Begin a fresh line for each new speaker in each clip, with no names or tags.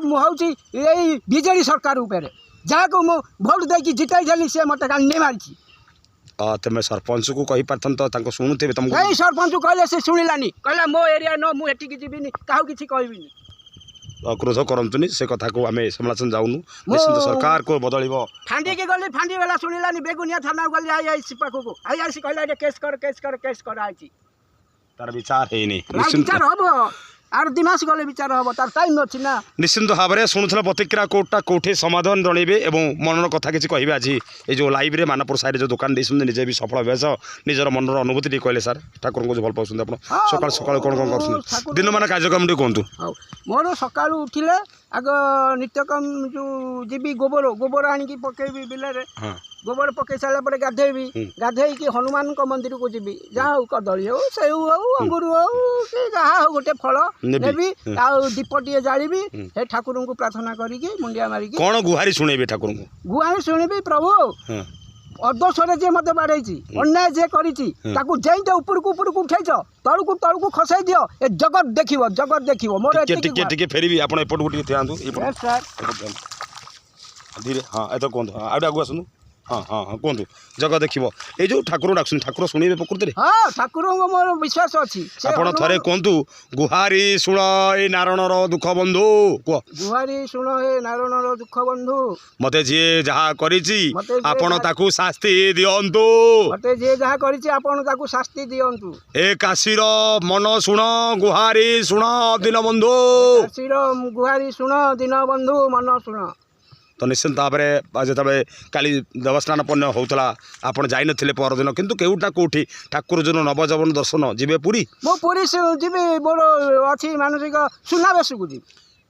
हूँ यही बीजेडी सरकार उपर जहाँ को मु भोट देकी जिताई देली से मत काली मारी
तुम सरपंच को कही पार्थ तो शुणुवे तुमको
यही सरपंच कहले से शुणिलानी कहला मो एरिया न मुझे जीविनी क्या किसी कहबिनी
क्रोध करतुनि से कथा को आम समालोचना जाऊनु निश्चित सरकार को बदल
फांडी के गली फांडी वाला शुणिलानी बेगुनिया थाना गली आईआईसी पाखक आईआईसी कहला केस कर आई
तार विचार है
विचार हम आर दिमास गले विचार हम तार टाइम अच्छी ना
निश्चिंत भाव में शुणुला प्रतिक्रिया कोर्टा कौटे समाधान जनइबे और मनर कथा किसी कहे आज ये जो लाइव रे मानपुर साइड जो दुकान देते निजे भी सफल अभ्यास निजर मनर अनुभूति कहले सर ठाकुर को भल पाँच आप सकाल कौन कौन कर दिन मान कार्यक्रम कहतु
मोर सका उठिले आग नित्यकम जो जीवी गोबर गोबर आनिकी पकेबी बिल गोबर पकई सारापर गाधेबी गाधे कि हनुमान मंदिर को जीवी जहाँ हो कदली हो सेऊ हो अंगूर हो कि जहाँ हो गोटे फल नेबी दीपटे जाड़ी हे ठाकुर को प्रार्थना करी मुंडिया मारिकी
कौन गुहारी शुणेबी ठाकुर को
गुहारी शुणीबी प्रभु अदोषरे जे मत बाड़े अन्याय जे कर उपरकू उठेच तलू खसाई दियो ए जगत देख मोर
फेरबी आप धीरे हाँ ये कहतु आगे आगु आसनु हाँ हाँ हाँ कहतु जगह देख ये जो ठाकुर डाक ठाकुर शुणे प्रकृति
हाँ ठाकुर मोर विश्वास अच्छी
आपड़ थे कहतु गुहारी शुण ए नारायणर दुख बंधु कह
गुहारी शुण ए नारायणर दुख बंधु
मते जी जहाँ आपण ताकू शास्ति दियंतु
मते जी जहाँ करिछि आपण ताकू शास्ति दियंतु
ए काशीर मन शुण गुहारी शुण दिन बंधु
काशीर गुहारी शुण दिन बंधु मन शुण
तो निश्चिंत भाव में जो काली देवस्थान पुण्य होता आपड़ जाइन परदिन किंतु केउटा कौटी ठाकुर जो नवजवन दर्शन जीवे पुरी
मो पुरी जीवी मोर अच्छी मानसिक सुनावेश को जी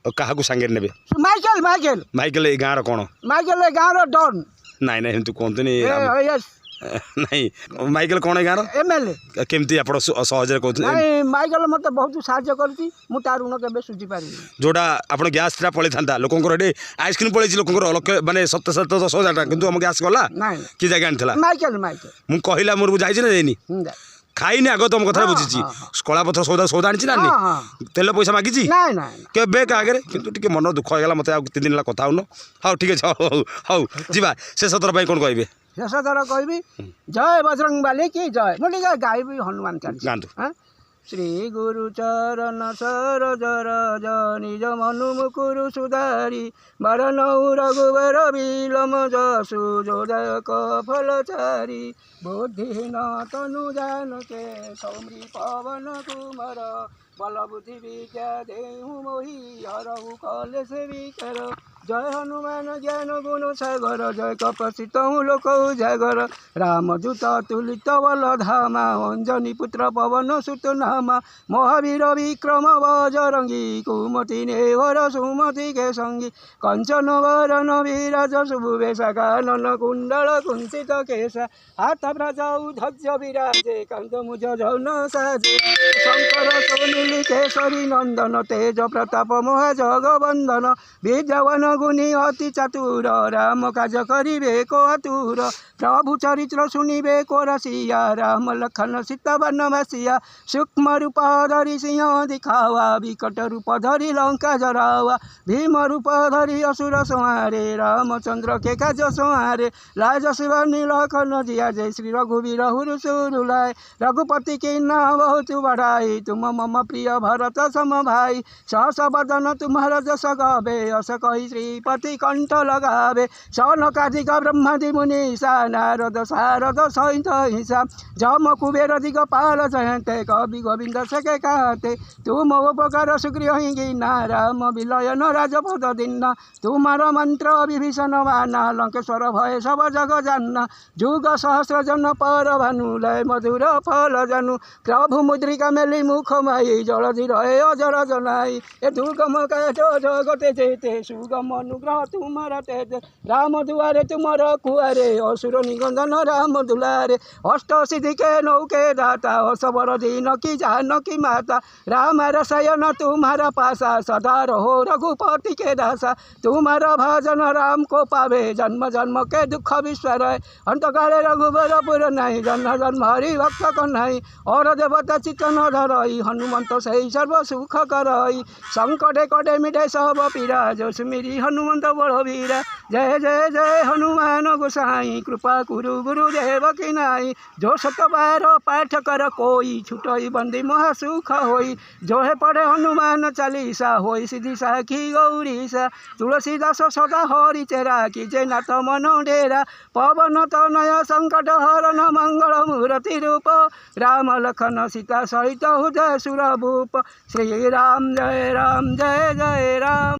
क्या सांगे ने
माइकेल माइकेल
माइकेल गाँव कौन
माइकेल गाँव डन
नाई ना एमती कहते नहीं माइकेल कौन है गाँव
एमएलए
केमती आप सहज कहते
माइकेल मत बहुत साहय कर ऋण के सुझी पारि
जोटा आप गैस पड़े था लोकर ये आइसक्रीम पड़े लोकर लक्ष मानते 7,000 टाँग कितु गैस गला कि जगह आनी
माइकेल माइकेल
मुझे कहला मोर बुझाई ना जाइनी खाई आग तुम कथा बुझी कला पथर सौदा सौदा आनी तेल पैसा मागिची के आगे कि मन दुख होगा मत 3 दिन कथा हो हाँ ठीक है हाँ जा शेष थर कौन कहे
शेष थर कह जय बजरंग बाली की जय मुझे गायबी हनुमान चालीसा श्री गुरु चरण सरोज रज निज मनु मुकुरु सुधारी बरनऊ रघुवर बिलम जसु जोदयक फलचारी बुद्धिहीन तनु जानके सौम्री पवन कुमार बल बुद्धि विद्या देहु मोहि हरहु कले से विचार जय हनुमान ज्ञान गुण सागर जय कपसित लोक जागर रामदूत तुलित बल धामा अंजनी पुत्र पवन सुत नामा महावीर विक्रम बजरंगी कुमति नेवर सुमति के संगी कंचन वरन विराज सुभुवेशा कानन कुंडल कुंसित केशा हाथ भ्रजौ ध्वज विराजे कांध मुझ जौन साजे शंकर सोनील केशरी नंदन तेज प्रताप मोह जगवंदन विद्यावान गुणी अति चतुर राम काज करिबे को आतुर प्रभु चरित्र सुनिबे को रसिया राम लखन सीता वनवासिया सूक्ष्म रूप धरि सिंह दिखावा विकट रूप धरि लंका जरावा भीम रूप धरि असुर संहारे रामचंद्र के काज संहारे लाज शिव नीलखन जिया जय श्री रघुवीर हुरु सुरुलाय रघुपति की नाम बहुत बढ़ाई तुम मम प्रिय भरत सम भाई सहस बदन तुम्हारा जस गावे अस कही श्रीपति कंठ लगावे सनकादिक ब्रह्मादि मुनीसा नारद सारद सहित हिंसा जम कुबेर दिगपाल जयंते कवि गोविंद सके कहते तुम उपकार सुग्रीहि नाराम विलयन राजपद दीना तुम्हार मंत्र विभीषण माना लंकेश्वर भय सब जग जाना जुग सहस्र जन पर भानुलय मधुर फल जानू प्रभु मुद्रिका मेली मुख माई जलधि रहे अजर जनाई ए दुर्गम काज जगते जेते सुगम राम अनुग्रह तुम्हारा तेज राम दुआरे तुमर कुआरे असुर निगंधन राम दुलारे अष्ट सिद्धि के नौके दाता सबल दीन की जानकी माता राम रसायन तुम्हारा पासा सदा रहो रघुपति के दासा तुम्हारा भजन राम को पावे जन्म जन्म के दुख विस्वर अंत काले रघुबर नहीं जन्म जन्म हरि भक्त कन्हई और देवता चित्त न धरई हनुमंत सही सर्व सुख करई संकटे कटे मिटे सब पीरा जो सुमिरी हनुमंत बड़ वीरा जय जय जय हनुमान गोसाई कृपा गुरु गुरुदेव की नाई जो सत बार पाठ कर कोई छुटई बंदी महासुख होई जो है पढ़े हनुमान चालीसा होई सिद्धि साखी गौरीसा तुलसीदास सदा हरि चेरा कीजे नाथ मन डेरा पवन तनय संकट हरण मंगल मूर्ति रूप राम लखन सीता सहित हृदय सुरभूप श्री राम जय जय राम